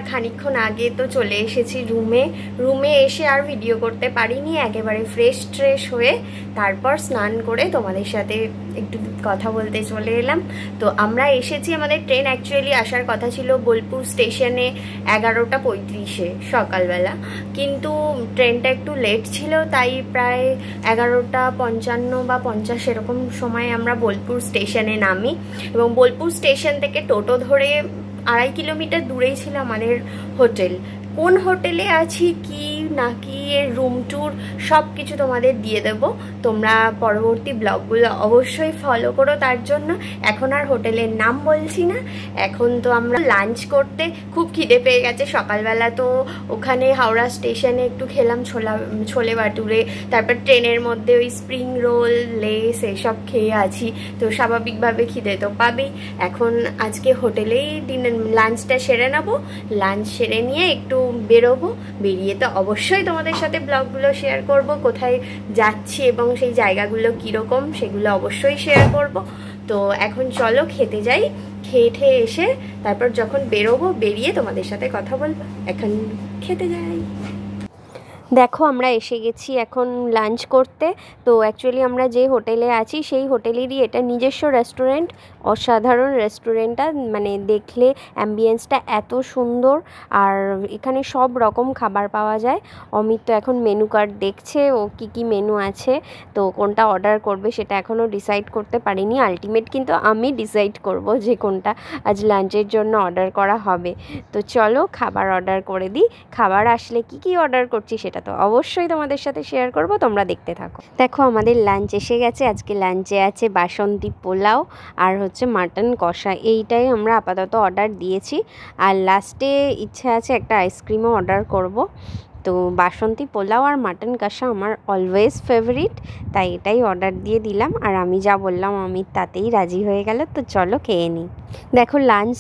খানিকক্ষণ আগে তো চলে এসেছি রুমে এসে আর ভিডিও করতে পারিনি, একেবারে ফ্রেশ হয়ে তারপর স্নান করে তোমাদের সাথে একটু কথা বলতে চলে এলাম। তো আমরা এসেছি, আমাদের ট্রেন অ্যাকচুয়ালি আসার কথা ছিল বোলপুর স্টেশনে 11:35 সকালবেলা, কিন্তু ট্রেনটা একটু লেট ছিল, তাই প্রায় 11:55 বা 50 এরকম সময় আমরা বোলপুর স্টেশনে নামি। এবং বোলপুর স্টেশন থেকে টোটো ধরে 2.5 কিলোমিটার দূরেই ছিল আমাদের হোটেল। কোন হোটেলে আছি কি নাকি এর রুম ট্যুর সব কিছু তোমাদের দিয়ে দেবো, তোমরা পরবর্তী ব্লগগুলো অবশ্যই ফলো করো। তার জন্য এখন আর হোটেলের নাম বলছি না। এখন তো আমরা লাঞ্চ করতে, খুব খিদে পেয়ে গেছে। সকালবেলা তো ওখানে হাওড়া স্টেশনে একটু খেলাম ছোলে বাটুরে, তারপর ট্রেনের মধ্যে ওই স্প্রিং রোল, লেস এসব খেয়ে আছি, তো স্বাভাবিকভাবে খিদে তো পাবেই। এখন আজকে হোটেলেই লাঞ্চটা সেরে নেবো, লাঞ্চ সেরে নিয়ে একটু বেরোবো, বেরিয়ে তো অবশ্যই তোমাদের সাথে ব্লগগুলো শেয়ার করব, কোথায় যাচ্ছি এবং সেই জায়গাগুলো কীরকম সেগুলো অবশ্যই শেয়ার করব। তো এখন চলো খেতে যাই, খেয়ে এসে তারপর যখন বেরোবো বেরিয়ে তোমাদের সাথে কথা বলবো। এখন খেতে যাই। দেখো আমরা এসে গেছি এখন লাঞ্চ করতে। তো অ্যাকচুয়ালি আমরা যে হোটেলে আছি সেই হোটেলেরই এটা নিজস্ব রেস্টুরেন্ট। অসাধারণ রেস্টুরেন্টটা, মানে দেখলে অ্যাম্বিয়েন্সটা এত সুন্দর, আর এখানে সব রকম খাবার পাওয়া যায়। অমিত তো এখন মেনু কার্ড দেখছে, ও কি মেনু আছে, তো কোনটা অর্ডার করবে সেটা এখনও ডিসাইড করতে পারিনি। আলটিমেট কিন্তু আমি ডিসাইড করব যে কোনটা আজ লাঞ্চের জন্য অর্ডার করা হবে। তো চলো খাবার অর্ডার করে দিই। খাবার আসলে কি অর্ডার করছি সেটা তো অবশ্যই তোমাদের সাথে শেয়ার করব, তোমরা দেখতে থাকো। দেখো আমাদের লাঞ্চ এসে গেছে। আজকে লাঞ্চে আছে বাসন্তী পোলাও আর হচ্ছে মাটন কষা, এইটাই আমরা আপাতত অর্ডার দিয়েছি। আর লাস্টে ইচ্ছা আছে একটা আইসক্রিমও অর্ডার করব। তো বাসন্তী পোলাও আর মাটন কষা আমার অলওয়েজ ফেভারিট, তাই এটাই অর্ডার দিয়ে দিলাম। আর আমি যা বললাম আমি তাতেই রাজি হয়ে গেল। তো চলো খেয়ে নিই। দেখো লাঞ্চ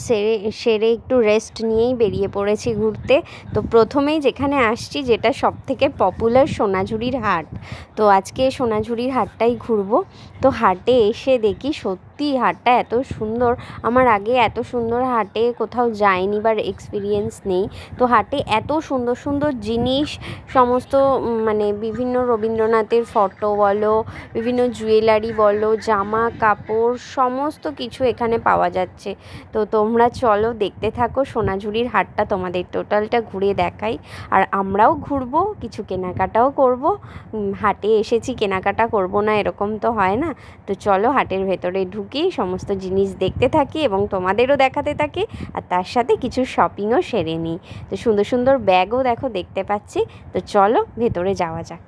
সেরে একটু রেস্ট নিয়েই বেরিয়ে পড়েছি ঘুরতে। তো প্রথমেই যেখানে আসছি, যেটা সব থেকে পপুলার, সোনাঝুরির হাট। তো আজকে সোনাঝুরির হাটটাই ঘুরবো। তো হাটে এসে দেখি সত্যি হাটটা এত সুন্দর, আমার আগে এত সুন্দর হাটে কোথাও যায়নি বা এক্সপিরিয়েন্স নেই। তো হাটে এত সুন্দর সুন্দর জিনিস, সমস্ত মানে বিভিন্ন রবীন্দ্রনাথের ফটো বলো, বিভিন্ন জুয়েলারি বলো, জামা কাপড়, সমস্ত কিছু এখানে পাওয়া যাচ্ছে। তো তোমরা চলো দেখতে থাকো সোনাঝুরির হাটটা, তোমাদের টোটালটা ঘুরে দেখাই। আর আমরাও ঘুরবো, কিছু কেনাকাটাও করব। হাটে এসেছি কেনাকাটা করব না এরকম তো হয় না। তো চলো হাটের ভেতরে ঢুকি, সমস্ত জিনিস দেখতে থাকি এবং তোমাদেরও দেখাতে থাকি, আর তার সাথে কিছু শপিংও সেরে নিই। তো সুন্দর সুন্দর ব্যাগও দেখো দেখতে পাচ্ছি। তো চলো ভেতরে যাওয়া যাক।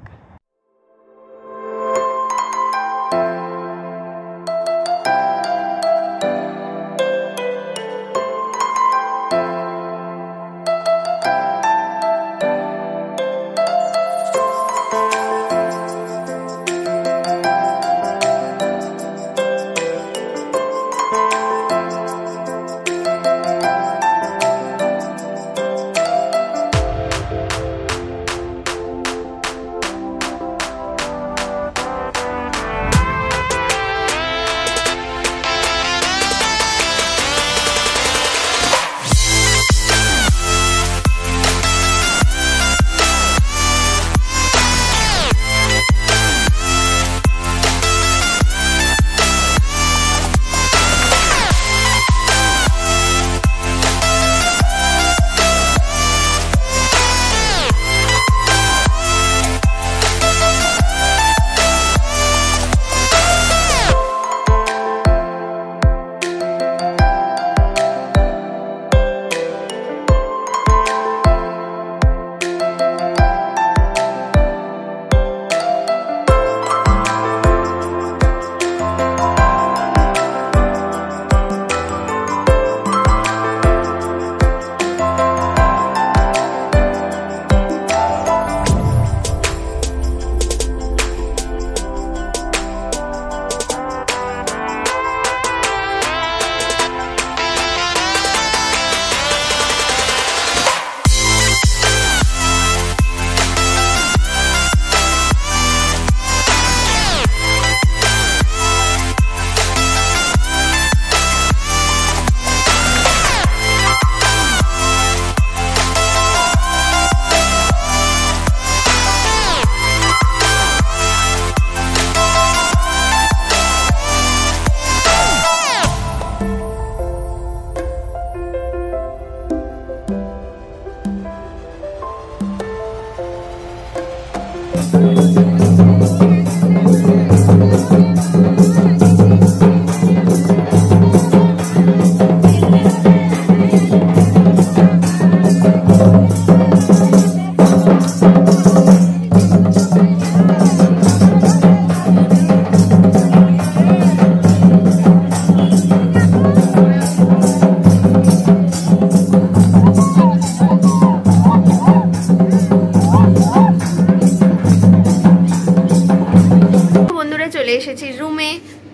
বেডরুমে।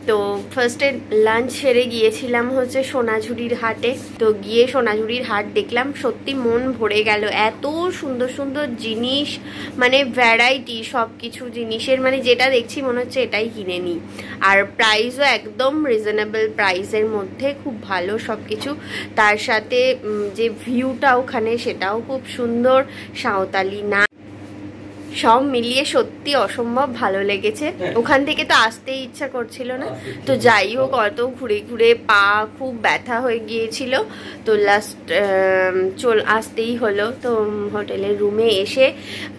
তো ফার্স্টে লাঞ্চ সেরে গিয়েছিলাম হচ্ছে সোনাঝুরির হাটে। তো গিয়ে সোনাঝুরির হাট দেখলাম, সত্যি মন ভরে গেল। এত সুন্দর সুন্দর জিনিস, মানে ভ্যারাইটি সব কিছু জিনিসের, মানে যেটা দেখছি মনে হচ্ছে এটাই কিনে নিই। আর প্রাইসও একদম রিজনেবল প্রাইসের মধ্যে, খুব ভালো সব কিছু। তার সাথে যে ভিউটা ওখানে সেটাও খুব সুন্দর, সাঁওতালি না, সব মিলিয়ে সত্যি অসম্ভব ভালো লেগেছে। ওখান থেকে তো আসতেই ইচ্ছা করছিল না। তো যাই হোক, অত ঘুরে ঘুরে পা খুব ব্যথা হয়ে গিয়েছিল, তো লাস্ট আসতেই হলো। তো হোটেলের রুমে এসে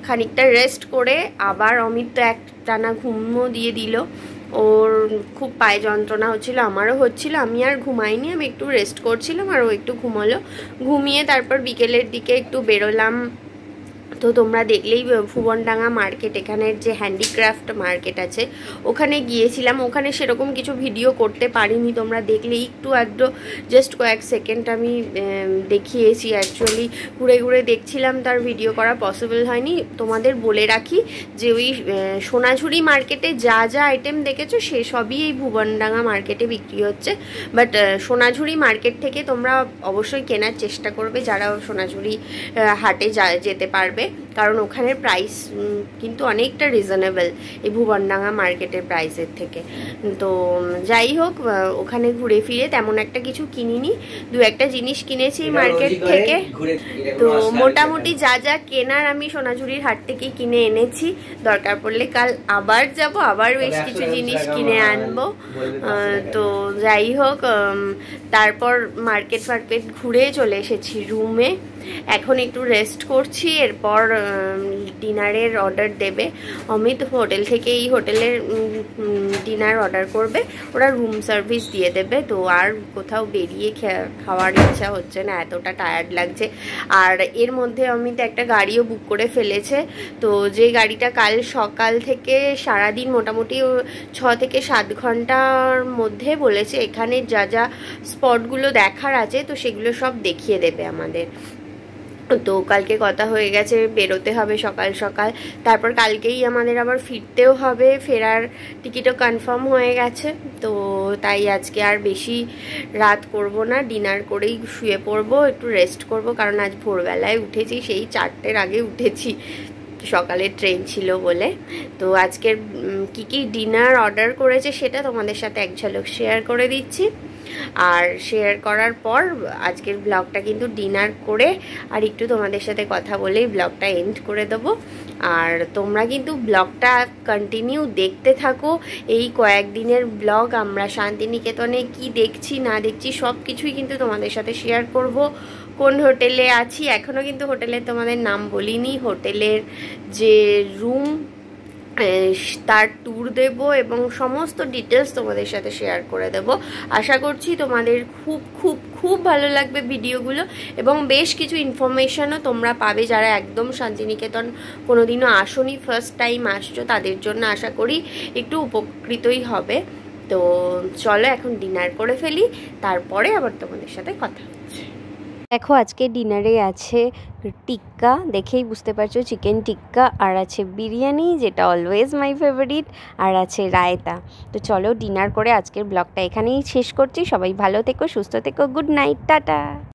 খানিকটা রেস্ট করে আবার অমিত তো একটানা ঘুমও দিয়ে দিল। ওর খুব পায়ে যন্ত্রণা হচ্ছিল, আমারও হচ্ছিল। আমি আর ঘুমাইনি, আমি একটু রেস্ট করছিলাম আর ও একটু ঘুমোলো। ঘুমিয়ে তারপর বিকেলের দিকে একটু বেরোলাম। তো তোমরা দেখলেই ভুবনডাঙ্গা মার্কেট, এখানের যে হ্যান্ডিক্রাফট মার্কেট আছে ওখানে গিয়েছিলাম। ওখানে সেরকম কিছু ভিডিও করতে পারিনি, তোমরা দেখলে একটু আধটু জাস্ট কয়েক সেকেন্ড আমি দেখিয়েছি। অ্যাকচুয়ালি ঘুরে ঘুরে দেখছিলাম, তার ভিডিও করা পসিবল হয়নি। তোমাদের বলে রাখি যে ওই সোনাঝুরি মার্কেটে যা যা আইটেম দেখেছো সেসবই এই ভুবনডাঙ্গা মার্কেটে বিক্রি হচ্ছে। বাট সোনাঝুরি মার্কেট থেকে তোমরা অবশ্যই কেনার চেষ্টা করবে যারা সোনাঝুরি হাটে যেতে পারবে, কারণ ওখানের প্রাইস কিন্তু অনেকটা রিজনেবল এই ভুবনডাঙ্গা মার্কেটের প্রাইসের থেকে। তো যাই হোক, ওখানে ঘুরে ফিরে তেমন একটা কিছু কিনিনি, দু একটা জিনিস কিনেছি মার্কেট থেকে। তো মোটামুটি যা যা কেনার আমি সোনাঝুরির হাট থেকেই কিনে এনেছি। দরকার পড়লে কাল আবার যাব, আবার বেশ কিছু জিনিস কিনে আনবো। তো যাই হোক, তারপর মার্কেট ঘুরে চলে এসেছি রুমে। এখন একটু রেস্ট করছি, এরপর ডিনারের অর্ডার দেবে অমিত। হোটেল থেকে এই হোটেলের ডিনার অর্ডার করবে, ওরা রুম সার্ভিস দিয়ে দেবে। তো আর কোথাও বেরিয়ে খাওয়ার ইচ্ছা হচ্ছে না, এতটা টায়ার্ড লাগছে। আর এর মধ্যে অমিত একটা গাড়িও বুক করে ফেলেছে। তো যে গাড়িটা কাল সকাল থেকে সারাদিন মোটামুটি 6 থেকে 7 ঘন্টার মধ্যে বলেছে এখানে যা যা স্পটগুলো দেখার আছে তো সেগুলো সব দেখিয়ে দেবে আমাদের। তো কালকে কথা হয়ে গেছে, বেরোতে হবে সকাল সকাল। তারপর কালকেই আমাদের আবার ফিরতেও হবে, ফেরার টিকিটও কনফার্ম হয়ে গেছে। তো তাই আজকে আর বেশি রাত করব না, ডিনার করেই শুয়ে পড়বো, একটু রেস্ট করব। কারণ আজ ভোরবেলায় উঠেছি, সেই 4টের আগে উঠেছি, সকালের ট্রেন ছিল বলে। তো আজকের কি ডিনার অর্ডার করেছে সেটা তোমাদের সাথে এক ঝলক শেয়ার করে দিচ্ছি। আর শেয়ার করার পর আজকের ব্লগটা কিন্তু ডিনার করে আর একটু তোমাদের সাথে কথা বলেই ব্লগটা এন্ড করে দেবো। আর তোমরা কিন্তু ব্লগটা কন্টিনিউ দেখতে থাকো। এই কয়েকদিনের ব্লগ আমরা শান্তিনিকেতনে কি দেখছি না দেখছি সব কিছুই কিন্তু তোমাদের সাথে শেয়ার করব। কোন হোটেলে আছি, এখনও কিন্তু হোটেলের তোমাদের নাম বলিনি, হোটেলের যে রুম তার ট্যুর দেব এবং সমস্ত ডিটেলস তোমাদের সাথে শেয়ার করে দেব। আশা করছি তোমাদের খুব খুব খুব ভালো লাগবে ভিডিওগুলো, এবং বেশ কিছু ইনফরমেশনও তোমরা পাবে যারা একদম শান্তিনিকেতন কোনোদিনও আসোনি, ফার্স্ট টাইম আসছো, তাদের জন্য আশা করি একটু উপকৃতই হবে। তো চলো এখন ডিনার করে ফেলি, তারপরে আবার তোমাদের সাথে কথা হচ্ছে। দেখো আজকে ডিনারে আছে টিক্কা, দেখেই বুঝতে পারছো চিকেন টিক্কা, আর আছে বিরিয়ানি যেটা অলওয়েজ মাই ফেভারিট, আর আছে রায়তা। তো চলো ডিনার করে আজকের ব্লগটা এখানেই শেষ করছি। সবাই ভালো থেকো, সুস্থ থেকো, গুড নাইট, টাটা।